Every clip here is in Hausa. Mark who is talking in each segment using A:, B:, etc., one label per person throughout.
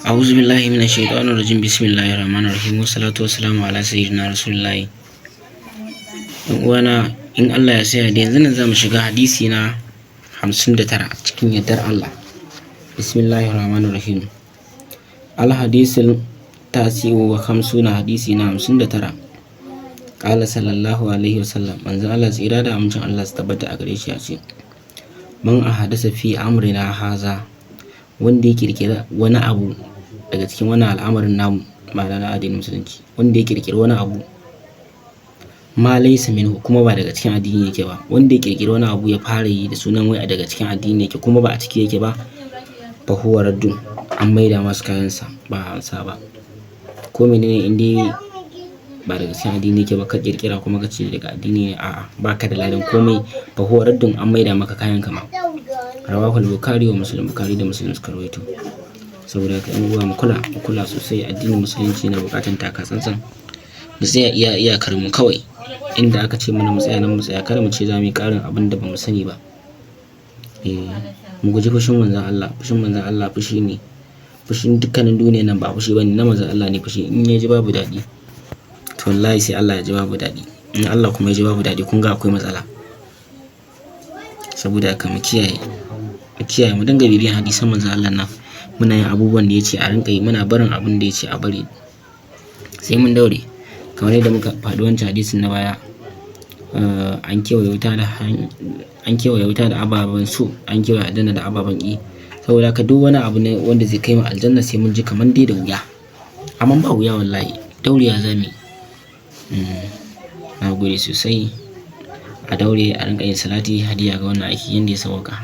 A: أعوذ بالله من الشيطان الرجيم بسم الله الرحمن الرحيم والصلاة والسلام على سيدنا رسول الله. Uwana in Allah ya sa da yanzu nan zamu shiga hadisi na 59 cikin yardar Allah. Bismillahir Rahmanir Rahim. Al hadisul tasi'u wa khamsuna hadisi na 59. Qala sallallahu alaihi wasallam manzo Allah tsira da amincin Allah su tabbata a gare shi ya ce man ahadasa fi amrina haza wanda ya kirkira wani abu daga cikin wani al'amarin namu ma'ana na addinin musulunci, wanda ya kirkiri wani abu ma laysa minhu kuma ba daga cikin addini yake ba, wanda ya kirkiri wani abu ya fara yi da sunan wai daga cikin addini yake kuma ba a ciki yake ba, fa huwa raddun, an maida masa kayansa ba ansa ba. Ko menene inda ba daga cikin addini yake ba ka kirkira kuma ka ce daga addini ne, a'a baka da ladan komai, fa huwa raddun, an maida maka kayanka ma. Rawahu al-Bukhari wa Muslim, Bukhari da Muslim suka rawaito. Saboda haka in uwa mu kula sosai, addinin musulunci na bukatan taka tsantsan. Mu tsaya iyakar mu kawai, inda aka ce mana mu tsaya nan mu tsaya, kar mu ce za mu yi karin abin da bamu sani ba. Mu guji fushin manzon Allah. Fushin manzon Allah fushi ne, fushin dukkanin duniyar nan ba fushi bane, na manzon Allah ne fushi. In ya ji babu daɗi to wallahi sai Allah ya ji babu daɗi. In Allah kuma ya ji babu daɗi kun ga akwai matsala. Saboda haka mu kiyaye mu dinga bibiyan hadisan manzon Allah nan, muna yin abubuwan da ya ce a rinka yi, muna barin abin da ya ce a bari, sai mun daure. Kamar yadda muka faɗi wancan hadisin na baya, an kewaye wuta da ababen so, an kewaye aljanna da ababen ƙi. Saboda haka duk wani abu ne wanda zai kai mu aljanna sai mun ji kamar dai da wuya, amma ba wuya wallahi, daurewa za mu yi. Na gode sosai, a daure a rinka yin salati hadiya ga wannan aiki yanda ya sauka.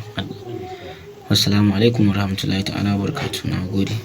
A: Wassalamu alaikum warahmatullahi ta'ala wabarakatuh. Na gode.